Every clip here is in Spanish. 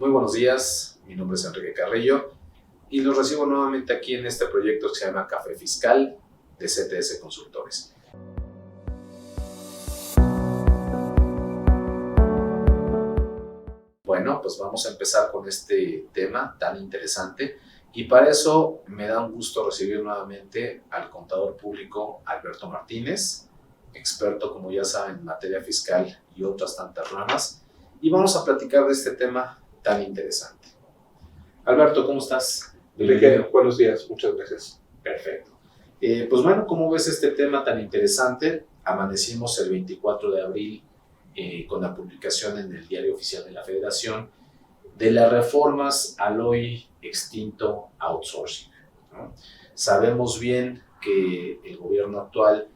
Muy buenos días, mi nombre es Enrique Carrillo y los recibo nuevamente aquí en este proyecto que se llama Café Fiscal de CTS Consultores. Bueno, pues vamos a empezar con este tema tan interesante y para eso me da un gusto recibir nuevamente al contador público Alberto Martínez, experto, como ya saben, en materia fiscal y otras tantas ramas, y vamos a platicar de este tema tan interesante. Alberto, ¿cómo estás? Enrique, buenos días, muchas gracias. Perfecto. Pues bueno, ¿cómo ves este tema tan interesante? Amanecimos el 24 de abril con la publicación en el Diario Oficial de la Federación de las reformas al hoy extinto outsourcing, ¿no? Sabemos bien que el gobierno actual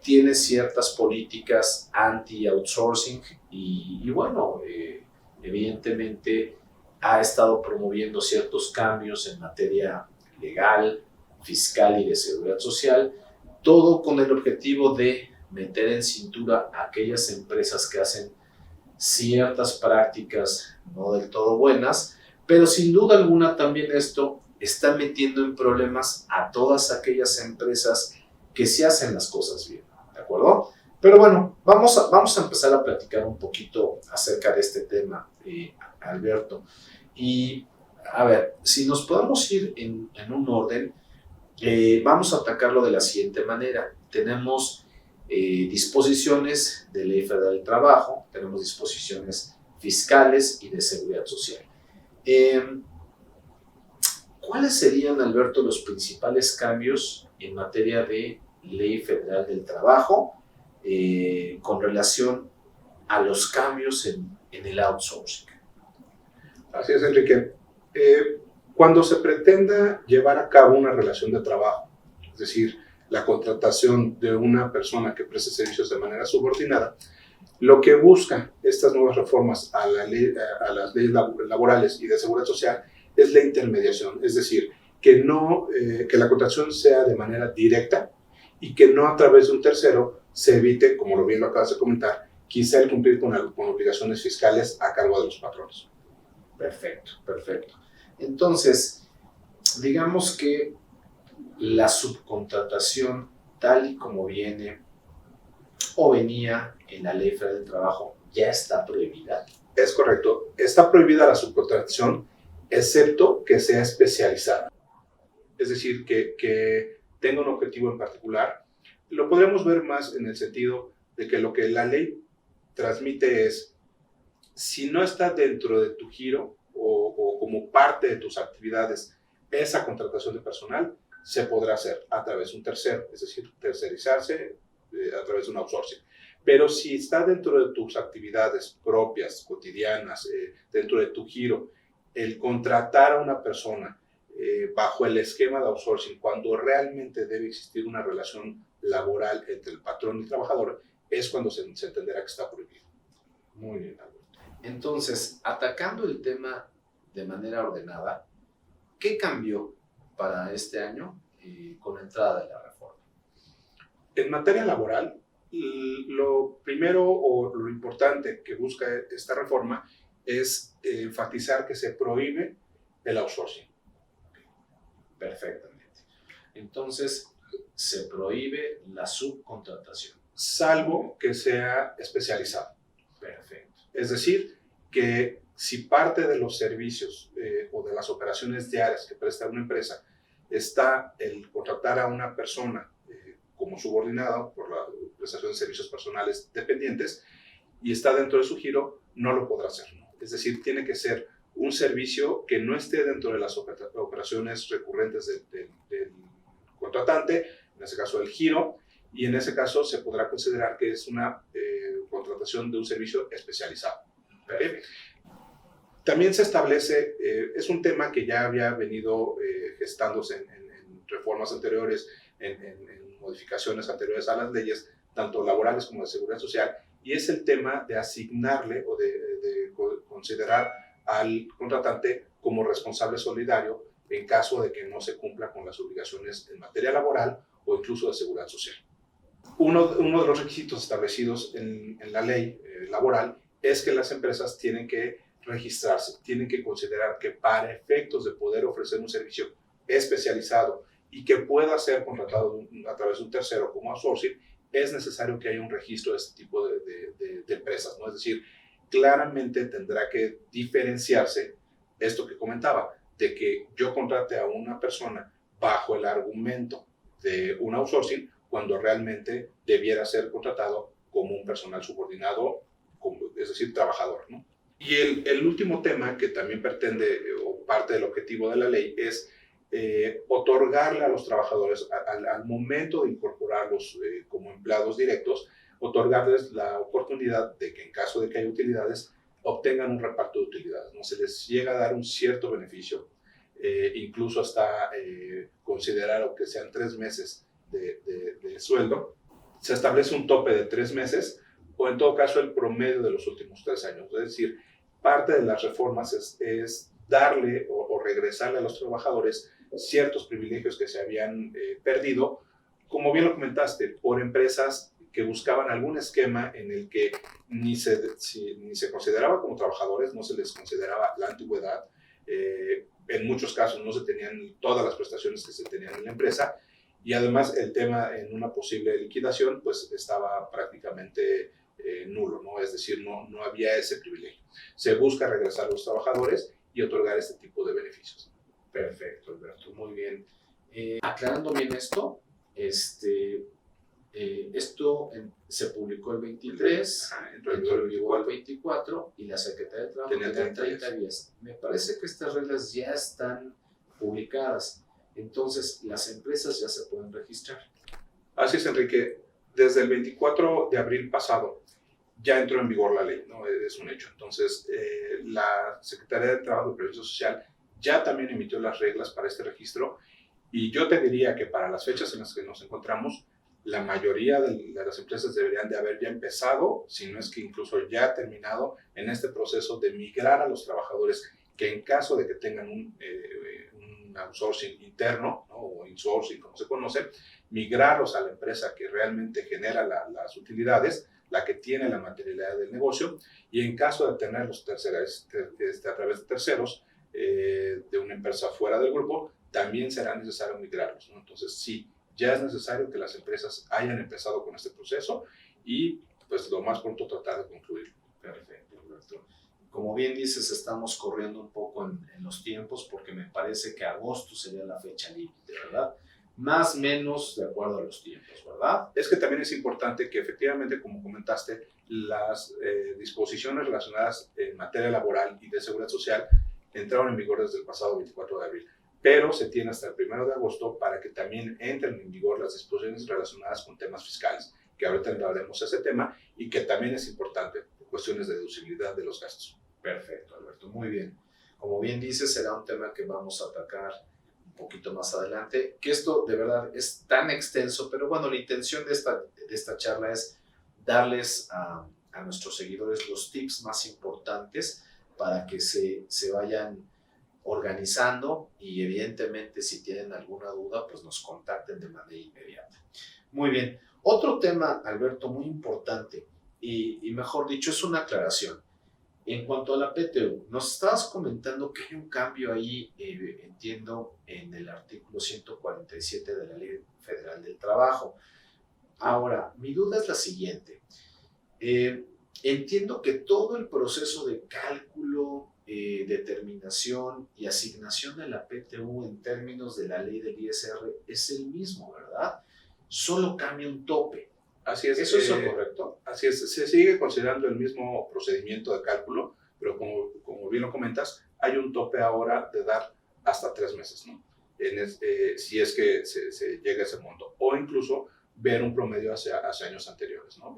tiene ciertas políticas anti-outsourcing y bueno, evidentemente ha estado promoviendo ciertos cambios en materia legal, fiscal y de seguridad social, todo con el objetivo de meter en cintura a aquellas empresas que hacen ciertas prácticas no del todo buenas, pero sin duda alguna también esto está metiendo en problemas a todas aquellas empresas que sí hacen las cosas bien, ¿de acuerdo? Pero bueno, vamos a empezar a platicar un poquito acerca de este tema, Alberto. Y a ver, si nos podemos ir en un orden, vamos a atacarlo de la siguiente manera. Tenemos disposiciones de Ley Federal del Trabajo, tenemos disposiciones fiscales y de seguridad social. ¿Cuáles serían, Alberto, los principales cambios en materia de Ley Federal del Trabajo con relación a los cambios en el outsourcing? Así es, Enrique. Cuando se pretenda llevar a cabo una relación de trabajo, es decir, la contratación de una persona que preste servicios de manera subordinada, lo que busca estas nuevas reformas a las leyes laborales y de seguridad social es la intermediación, es decir, que la contratación sea de manera directa y que no a través de un tercero se evite, como bien lo acabas de comentar, quizá el cumplir con obligaciones fiscales a cargo de los patrones. Perfecto, perfecto. Entonces, digamos que la subcontratación, tal y como viene o venía en la Ley Federal del Trabajo, ya está prohibida. Es correcto. Está prohibida la subcontratación, excepto que sea especializada. Es decir, que tenga un objetivo en particular. Lo podremos ver más en el sentido de que lo que la ley transmite es, si no está dentro de tu giro o como parte de tus actividades, esa contratación de personal se podrá hacer a través de un tercero, es decir, tercerizarse a través de un outsourcing. Pero si está dentro de tus actividades propias, cotidianas, dentro de tu giro, el contratar a una persona bajo el esquema de outsourcing, cuando realmente debe existir una relación laboral entre el patrón y el trabajador, es cuando se entenderá que está prohibido. Muy bien, Alberto. Entonces, atacando el tema de manera ordenada, ¿qué cambió para este año con la entrada de la reforma? En materia laboral, lo primero o lo importante que busca esta reforma es enfatizar que se prohíbe el outsourcing. Perfectamente. Entonces, se prohíbe la subcontratación. Salvo que sea especializado. Perfecto. Es decir, que si parte de los servicios o de las operaciones diarias que presta una empresa está el contratar a una persona como subordinada por la prestación de servicios personales dependientes y está dentro de su giro, no lo podrá hacer, ¿no? Es decir, tiene que ser un servicio que no esté dentro de las operaciones recurrentes del contratante, en ese caso el giro, y en ese caso se podrá considerar que es una contratación de un servicio especializado. ¿Okay? También se establece, es un tema que ya había venido gestándose en reformas anteriores, en modificaciones anteriores a las leyes, tanto laborales como de seguridad social, y es el tema de asignarle o de considerar al contratante como responsable solidario en caso de que no se cumpla con las obligaciones en materia laboral o incluso de seguridad social. Uno de los requisitos establecidos en la ley laboral es que las empresas tienen que registrarse, tienen que considerar que para efectos de poder ofrecer un servicio especializado y que pueda ser contratado a través de un tercero como outsourcing, es necesario que haya un registro de este tipo de empresas, ¿no? Es decir, claramente tendrá que diferenciarse esto que comentaba, de que yo contrate a una persona bajo el argumento de un outsourcing cuando realmente debiera ser contratado como un personal subordinado, es decir, trabajador, ¿no? Y el último tema que también pretende o parte del objetivo de la ley es otorgarle a los trabajadores al momento de incorporarlos como empleados directos, otorgarles la oportunidad de que en caso de que haya utilidades obtengan un reparto de utilidades, ¿no? Se les llega a dar un cierto beneficio, incluso hasta considerar que sean 3 meses de sueldo, se establece un tope de 3 meses o en todo caso el promedio de los últimos 3 años. Es decir, parte de las reformas es darle o regresarle a los trabajadores ciertos privilegios que se habían perdido, como bien lo comentaste, por empresas que buscaban algún esquema en el que ni se consideraba como trabajadores, no se les consideraba la antigüedad, en muchos casos no se tenían todas las prestaciones que se tenían en la empresa, y además el tema en una posible liquidación pues estaba prácticamente nulo, ¿no? Es decir, no había ese privilegio. Se busca regresar a los trabajadores y otorgar este tipo de beneficios. Perfecto, Alberto, muy bien. Aclarando bien esto, se publicó el 23, entró en vigor el 24 y la Secretaría de Trabajo tenía 30 días. Me parece que estas reglas ya están publicadas, entonces las empresas ya se pueden registrar. Así es, Enrique. Desde el 24 de abril pasado ya entró en vigor la ley, ¿no? Es un hecho. Entonces, la Secretaría de Trabajo y Previsión Social ya también emitió las reglas para este registro y yo te diría que para las fechas en las que nos encontramos, la mayoría de las empresas deberían de haber ya empezado, si no es que incluso ya terminado, en este proceso de migrar a los trabajadores que en caso de que tengan un outsourcing interno, ¿no? O insourcing, como se conoce, migrarlos a la empresa que realmente genera las utilidades, la que tiene la materialidad del negocio, y en caso de tenerlos a través de terceros, de una empresa fuera del grupo, también será necesario migrarlos, ¿no? Entonces, sí, ya es necesario que las empresas hayan empezado con este proceso y pues lo más pronto tratar de concluirlo. Perfecto, Alberto. Como bien dices, estamos corriendo un poco en los tiempos porque me parece que agosto sería la fecha límite, ¿verdad? Más o menos de acuerdo a los tiempos, ¿verdad? Es que también es importante que efectivamente, como comentaste, las disposiciones relacionadas en materia laboral y de seguridad social entraron en vigor desde el pasado 24 de abril, pero se tiene hasta el 1 de agosto para que también entren en vigor las disposiciones relacionadas con temas fiscales, que ahorita hablaremos de ese tema y que también es importante, cuestiones de deducibilidad de los gastos. Perfecto, Alberto, muy bien. Como bien dices, será un tema que vamos a atacar un poquito más adelante, que esto de verdad es tan extenso, pero bueno, la intención de esta charla es darles a nuestros seguidores los tips más importantes para que se vayan organizando y evidentemente si tienen alguna duda pues nos contacten de manera inmediata. Muy bien, otro tema, Alberto, muy importante y mejor dicho es una aclaración. En cuanto a la PTU, nos estabas comentando que hay un cambio ahí, entiendo, en el artículo 147 de la Ley Federal del Trabajo. Ahora, mi duda es la siguiente. Entiendo que todo el proceso de cálculo, determinación y asignación de la PTU en términos de la ley del ISR es el mismo, ¿verdad? Solo cambia un tope. Así es. ¿Eso es lo correcto? Así es. Se sigue considerando el mismo procedimiento de cálculo, pero como bien lo comentas, hay un tope ahora de dar hasta 3 meses, ¿no? Si es que se llega a ese monto, o incluso ver un promedio hacia años anteriores, ¿no?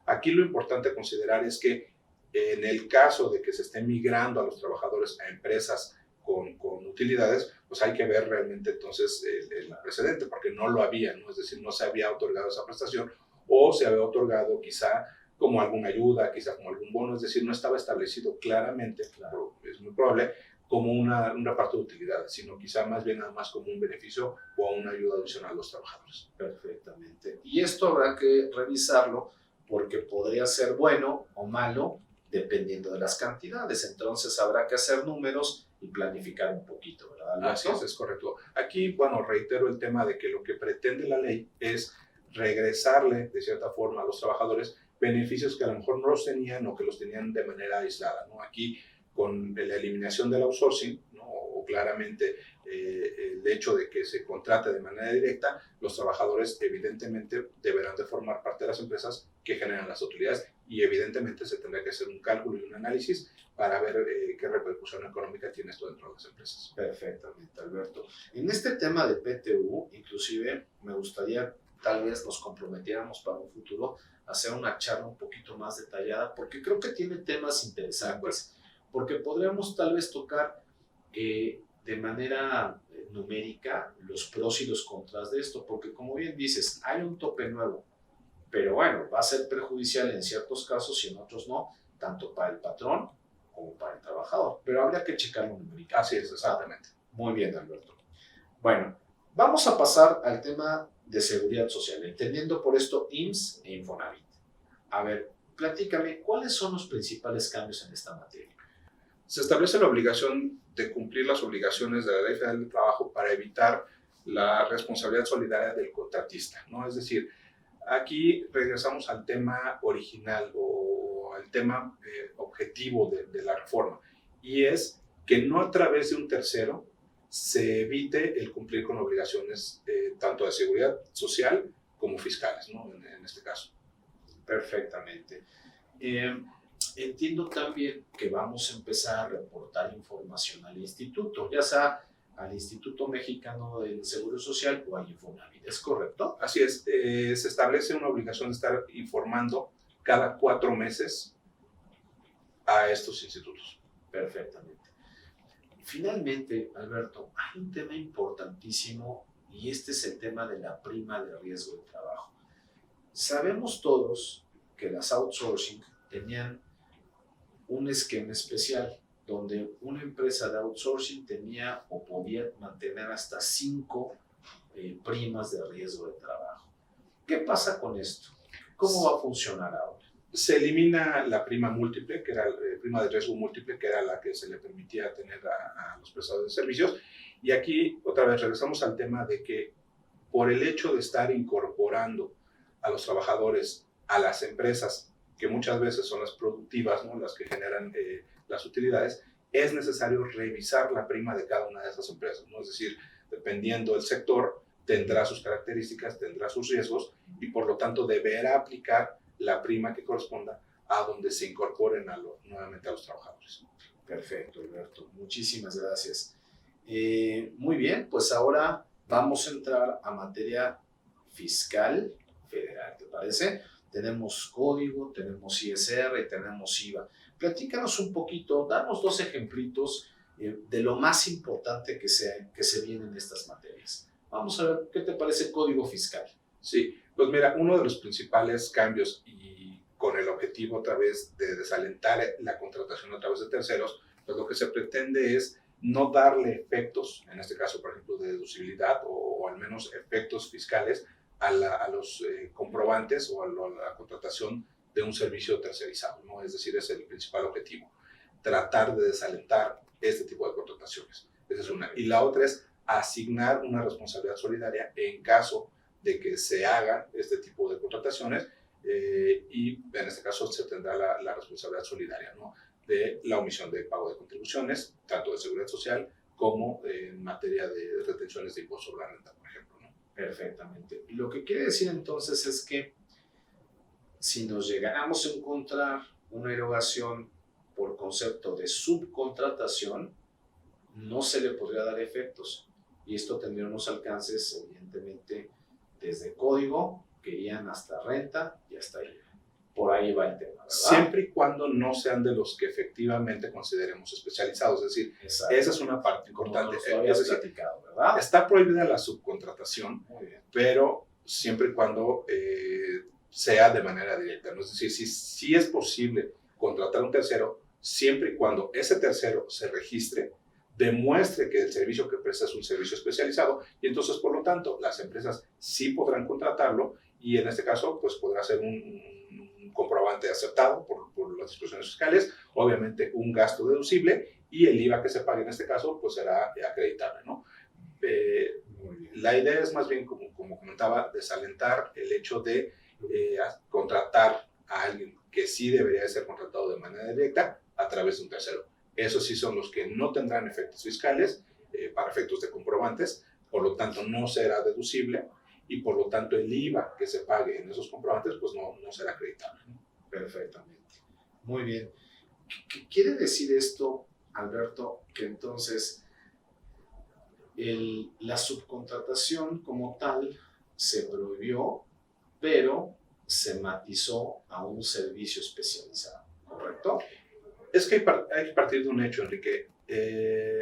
Aquí lo importante a considerar es que en el caso de que se esté migrando a los trabajadores a empresas con utilidades, pues hay que ver realmente entonces el precedente, porque no lo había, ¿no? Es decir, no se había otorgado esa prestación o se había otorgado quizá como alguna ayuda, quizá como algún bono, es decir, no estaba establecido claramente, claro, es muy probable, como un reparto de utilidades, sino quizá más bien nada más como un beneficio o una ayuda adicional a los trabajadores. Perfectamente. Y esto habrá que revisarlo porque podría ser bueno o malo dependiendo de las cantidades. Entonces habrá que hacer números y planificar un poquito, ¿verdad, Alberto? Así es correcto. Aquí, bueno, reitero el tema de que lo que pretende la ley es regresarle, de cierta forma, a los trabajadores beneficios que a lo mejor no los tenían o que los tenían de manera aislada, ¿no? Aquí, con la eliminación del outsourcing, ¿no? O claramente el hecho de que se contrate de manera directa, los trabajadores evidentemente deberán de formar parte de las empresas que generan las utilidades y evidentemente se tendrá que hacer un cálculo y un análisis para ver qué repercusión económica tiene esto dentro de las empresas. Perfectamente, Alberto. En este tema de PTU, inclusive me gustaría tal vez nos comprometiéramos para un futuro a hacer una charla un poquito más detallada, porque creo que tiene temas interesantes, porque podríamos tal vez tocar de manera numérica los pros y los contras de esto, porque como bien dices, hay un tope nuevo, pero bueno, va a ser perjudicial en ciertos casos y en otros no, tanto para el patrón como para el trabajador, pero habría que checarlo numéricamente. Así es, exactamente. Muy bien, Alberto. Bueno, vamos a pasar al tema de seguridad social, entendiendo por esto IMSS e Infonavit. A ver, platícame, ¿cuáles son los principales cambios en esta materia? Se establece la obligación de cumplir las obligaciones de la Ley Federal del Trabajo para evitar la responsabilidad solidaria del contratista, ¿no? Es decir, aquí regresamos al tema original o al tema objetivo de la reforma, y es que no a través de un tercero se evite el cumplir con obligaciones tanto de seguridad social como fiscales, ¿no? En este caso. Perfectamente. Entiendo también que vamos a empezar a reportar información al instituto, ya sea al Instituto Mexicano del Seguro Social o al Infonavit, ¿es correcto? Así es, se establece una obligación de estar informando cada 4 meses a estos institutos. Perfectamente. Finalmente, Alberto, hay un tema importantísimo y este es el tema de la prima de riesgo de trabajo. Sabemos todos que las outsourcing tenían un esquema especial donde una empresa de outsourcing tenía o podía mantener hasta 5 primas de riesgo de trabajo. ¿Qué pasa con esto? ¿Cómo va a funcionar ahora? Se elimina la prima múltiple, que era prima de riesgo múltiple, que era la que se le permitía tener a los prestadores de servicios. Y aquí otra vez regresamos al tema de que por el hecho de estar incorporando a los trabajadores a las empresas, que muchas veces son las productivas, ¿no? Las que generan las utilidades, es necesario revisar la prima de cada una de esas empresas, ¿no? Es decir, dependiendo del sector, tendrá sus características, tendrá sus riesgos y por lo tanto deberá aplicar la prima que corresponda a donde se incorporen nuevamente a los trabajadores. Perfecto, Alberto. Muchísimas gracias. Muy bien, pues ahora vamos a entrar a materia fiscal federal, ¿te parece? Tenemos código, tenemos ISR y tenemos IVA. Platícanos un poquito, danos 2 ejemplitos de lo más importante que se viene en estas materias. Vamos a ver, ¿qué te parece código fiscal? Sí, pues mira, uno de los principales cambios y con el objetivo otra vez de desalentar la contratación a través de terceros, pues lo que se pretende es no darle efectos, en este caso por ejemplo de deducibilidad o al menos efectos fiscales a los comprobantes o a la contratación de un servicio tercerizado, ¿no? Es decir, es el principal objetivo, tratar de desalentar este tipo de contrataciones. Esa es una. Y la otra es asignar una responsabilidad solidaria en caso de que se haga este tipo de contrataciones y en este caso se tendrá la responsabilidad solidaria, ¿no? De la omisión de pago de contribuciones, tanto de seguridad social como en materia de retenciones de impuestos sobre la renta, por ejemplo, ¿no? Perfectamente. Lo que quiere decir entonces es que si nos llegáramos a encontrar una erogación por concepto de subcontratación, no se le podría dar efectos. Y esto tendría unos alcances, evidentemente, desde código, que irían hasta renta y hasta IVA. Por ahí va el tema, ¿verdad? Siempre y cuando no sean de los que efectivamente consideremos especializados. Es decir, exacto, esa es una parte importante. Como lo habías platicado, ¿verdad? Está prohibida la subcontratación, muy bien, pero siempre y cuando sea de manera directa, ¿no? Es decir, si es posible contratar a un tercero, siempre y cuando ese tercero se registre, demuestre que el servicio que presta es un servicio especializado y entonces, por lo tanto, las empresas sí podrán contratarlo y en este caso, pues podrá ser un un comprobante aceptado por las disposiciones fiscales, obviamente un gasto deducible y el IVA que se pague en este caso pues será acreditable, ¿no? La idea es más bien, como comentaba, desalentar el hecho de contratar a alguien que sí debería de ser contratado de manera directa a través de un tercero. Esos sí son los que no tendrán efectos fiscales para efectos de comprobantes, por lo tanto no será deducible y por lo tanto el IVA que se pague en esos comprobantes pues no será acreditable, ¿no? Perfectamente. Muy bien. ¿Qué quiere decir esto, Alberto? Que entonces la subcontratación como tal se prohibió, pero se matizó a un servicio especializado, ¿correcto? Es que hay que partir de un hecho, Enrique.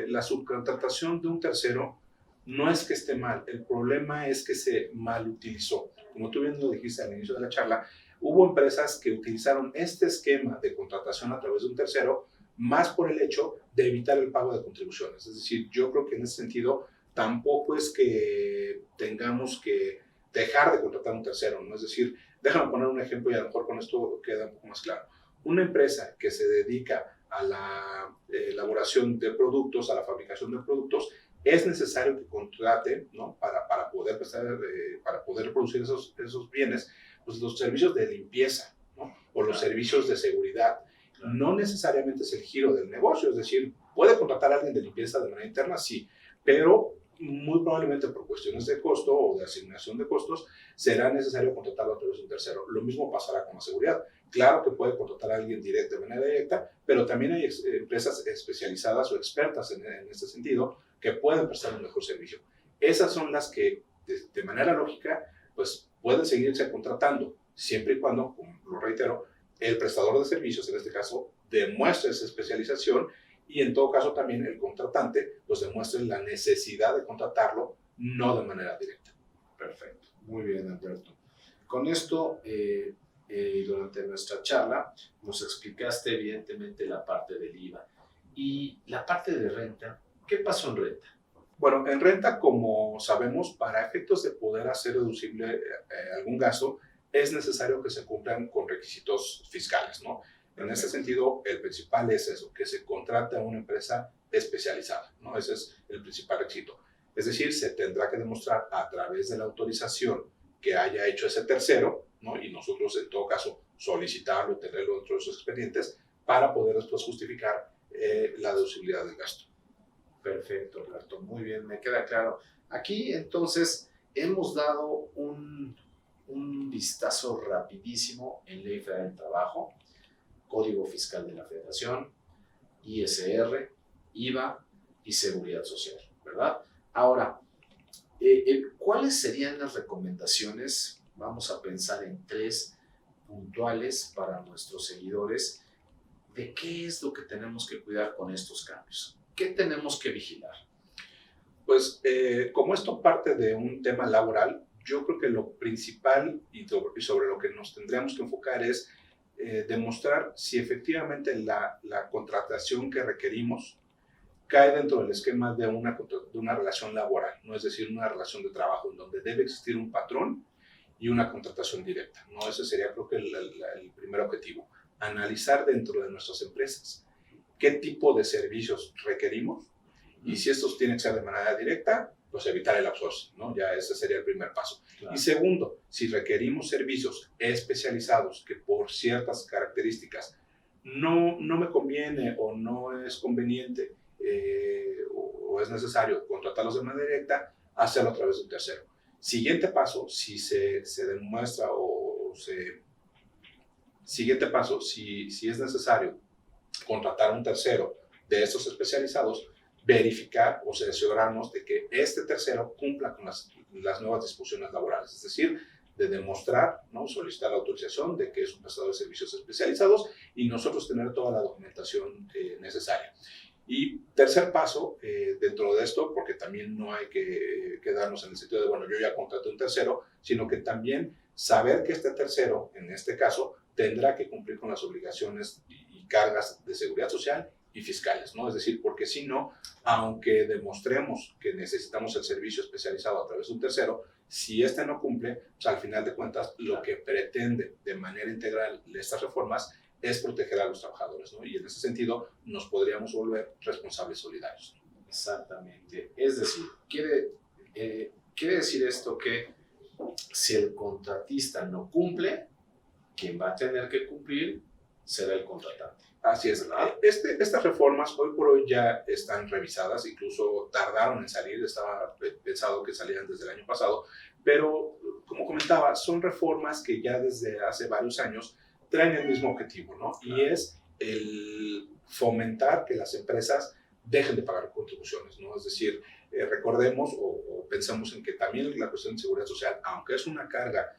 La subcontratación de un tercero no es que esté mal, el problema es que se mal utilizó. Como tú bien lo dijiste al inicio de la charla, hubo empresas que utilizaron este esquema de contratación a través de un tercero más por el hecho de evitar el pago de contribuciones. Es decir, yo creo que en ese sentido tampoco es que tengamos que dejar de contratar a un tercero, ¿no? Es decir, déjame poner un ejemplo y a lo mejor con esto queda un poco más claro. Una empresa que se dedica a la elaboración de productos, a la fabricación de productos, es necesario que contrate, ¿no? para poder producir esos bienes, pues los servicios de limpieza, ¿no? O los servicios de seguridad. No necesariamente es el giro del negocio, es decir, puede contratar a alguien de limpieza de manera interna, sí, pero muy probablemente por cuestiones de costo o de asignación de costos, será necesario contratarlo a través de un tercero. Lo mismo pasará con la seguridad. Claro que puede contratar a alguien de manera directa, pero también hay empresas especializadas o expertas en este sentido que pueden prestar un mejor servicio. Esas son las que, de manera lógica, pues pueden seguirse contratando, siempre y cuando, como lo reitero, el prestador de servicios, en este caso, demuestre esa especialización y en todo caso también el contratante pues demuestre la necesidad de contratarlo, no de manera directa. Perfecto, muy bien, Alberto. Con esto, durante nuestra charla, nos explicaste evidentemente la parte del IVA y la parte de renta. ¿Qué pasó en renta? Bueno, en renta, como sabemos, para efectos de poder hacer deducible algún gasto, es necesario que se cumplan con requisitos fiscales, ¿no? En ese sentido, el principal es eso, que se contrate a una empresa especializada, ¿no? Ese es el principal requisito. Es decir, se tendrá que demostrar a través de la autorización que haya hecho ese tercero, ¿no? Y nosotros, en todo caso, solicitarlo, tenerlo dentro de esos expedientes para poder después justificar la deducibilidad del gasto. Perfecto, Alberto, muy bien, me queda claro. Aquí, entonces, hemos dado un vistazo rapidísimo en Ley Federal del Trabajo, Código Fiscal de la Federación, ISR, IVA y Seguridad Social, ¿verdad? Ahora, ¿cuáles serían las recomendaciones? Vamos a pensar en 3 puntuales para nuestros seguidores de qué es lo que tenemos que cuidar con estos cambios. ¿Qué tenemos que vigilar? Pues como esto parte de un tema laboral, yo creo que lo principal y sobre lo que nos tendríamos que enfocar es demostrar si efectivamente la contratación que requerimos cae dentro del esquema de una relación laboral, no es decir, una relación de trabajo en donde debe existir un patrón y una contratación directa, ¿no? Ese sería creo que el primer objetivo, analizar dentro de nuestras empresas qué tipo de servicios requerimos y si estos tienen que ser de manera directa, pues evitar el outsourcing, ¿no? Ya ese sería el primer paso. Claro. Y segundo, si requerimos servicios especializados que por ciertas características no me conviene o no es conveniente o es necesario contratarlos de manera directa, hacerlo a través de un tercero. Siguiente paso, si se demuestra Siguiente paso, si es necesario contratar a un tercero de estos especializados, verificar o cerciorarnos de que este tercero cumpla con las nuevas disposiciones laborales, es decir, de demostrar, ¿no? Solicitar la autorización de que es un prestador de servicios especializados y nosotros tener toda la documentación necesaria. Y tercer paso, dentro de esto, porque también no hay que quedarnos en el sentido de, bueno, yo ya contraté un tercero, sino que también saber que este tercero, en este caso, tendrá que cumplir con las obligaciones y cargas de seguridad social y fiscales, ¿no? Es decir, porque si no, aunque demostremos que necesitamos el servicio especializado a través de un tercero, si este no cumple, pues al final de cuentas lo que pretende de manera integral estas reformas es proteger a los trabajadores, ¿no? Y en ese sentido nos podríamos volver responsables solidarios. Exactamente. Es decir, quiere decir esto que si el contratista no cumple, quien va a tener que cumplir será el contratante. Así es. Estas reformas hoy por hoy ya están revisadas, incluso tardaron en salir, estaba pensado que salieran desde el año pasado, pero como comentaba, son reformas que ya desde hace varios años traen el mismo objetivo, ¿no? Y es el fomentar que las empresas dejen de pagar contribuciones, ¿no? Es decir, recordemos o pensemos en que también la cuestión de seguridad social, aunque es una carga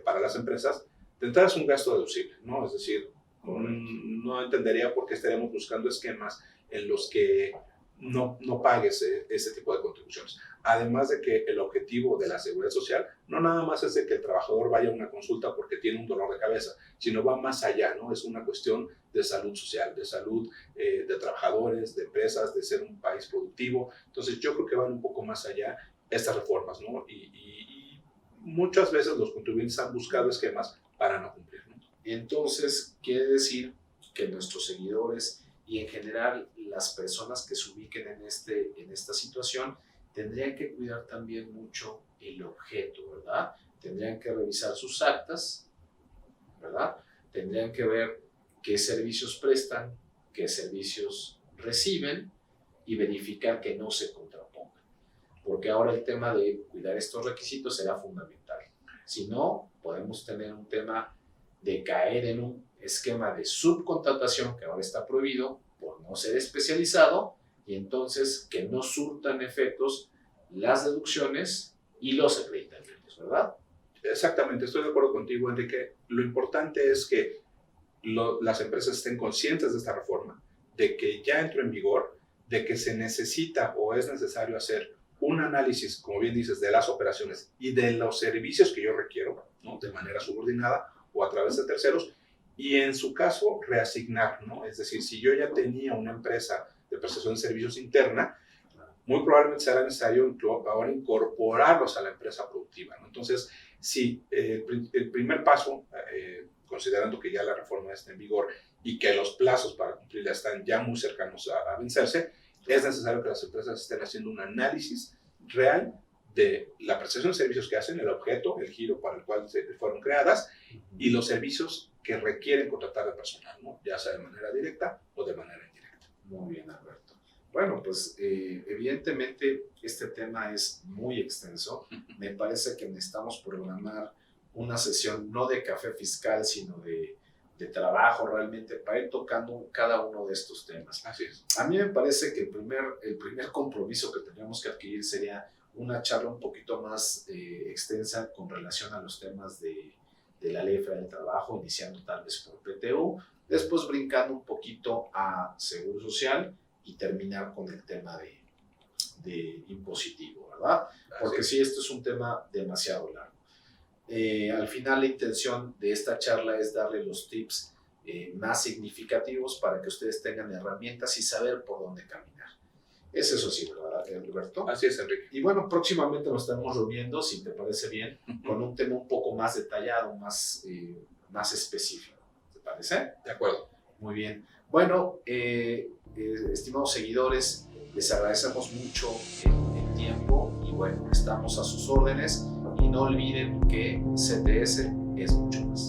para las empresas, de entrada es un gasto deducible, ¿no? Es decir, no entendería por qué estaríamos buscando esquemas en los que no pagues ese tipo de contribuciones. Además de que el objetivo de la seguridad social no nada más es de que el trabajador vaya a una consulta porque tiene un dolor de cabeza, sino va más allá, ¿no? Es una cuestión de salud social, de salud de trabajadores, de empresas, de ser un país productivo. Entonces yo creo que van un poco más allá estas reformas, ¿no? Y muchas veces los contribuyentes han buscado esquemas para no cumplir, ¿no? Entonces, quiere decir que nuestros seguidores y en general las personas que se ubiquen en esta situación tendrían que cuidar también mucho el objeto, ¿verdad? Tendrían que revisar sus actas, ¿verdad? Tendrían que ver qué servicios prestan, qué servicios reciben y verificar que no se contrapongan. Porque ahora el tema de cuidar estos requisitos será fundamental. Si no, podemos tener un tema de caer en un esquema de subcontratación que ahora está prohibido por no ser especializado y entonces que no surtan efectos las deducciones y los acreditamientos, ¿verdad? Exactamente, estoy de acuerdo contigo, Enrique. Lo importante es que las empresas estén conscientes de esta reforma, de que ya entró en vigor, de que se necesita o es necesario hacer un análisis, como bien dices, de las operaciones y de los servicios que yo requiero, ¿no? De manera subordinada o a través de terceros, y en su caso reasignar, ¿no? Es decir, si yo ya tenía una empresa de prestación de servicios interna, muy probablemente será necesario ahora incorporarlos a la empresa productiva, ¿no? Entonces, si el primer paso, considerando que ya la reforma está en vigor y que los plazos para cumplirla están ya muy cercanos a vencerse, es necesario que las empresas estén haciendo un análisis real de la prestación de servicios que hacen, el objeto, el giro para el cual fueron creadas y los servicios que requieren contratar al personal, ¿no? Ya sea de manera directa o de manera indirecta. Muy bien, Alberto. Bueno, pues evidentemente este tema es muy extenso. Me parece que necesitamos programar una sesión no de café fiscal, sino de trabajo realmente para ir tocando cada uno de estos temas. Así es. A mí me parece que el primer compromiso que tendríamos que adquirir sería una charla un poquito más extensa con relación a los temas de la Ley Federal del Trabajo, iniciando tal vez por PTU, después brincando un poquito a Seguro Social y terminar con el tema de impositivo, ¿verdad? Porque sí, esto es un tema demasiado largo. Al final la intención de esta charla es darle los tips más significativos para que ustedes tengan herramientas y saber por dónde caminar. Es eso sí, ¿verdad, Alberto? Así es, Enrique. Y bueno, próximamente nos estaremos reuniendo, si te parece bien, con un tema un poco más detallado, más específico. ¿Te parece? De acuerdo. Muy bien. Bueno, estimados seguidores, les agradecemos mucho el tiempo y bueno, estamos a sus órdenes y no olviden que CTS es mucho más.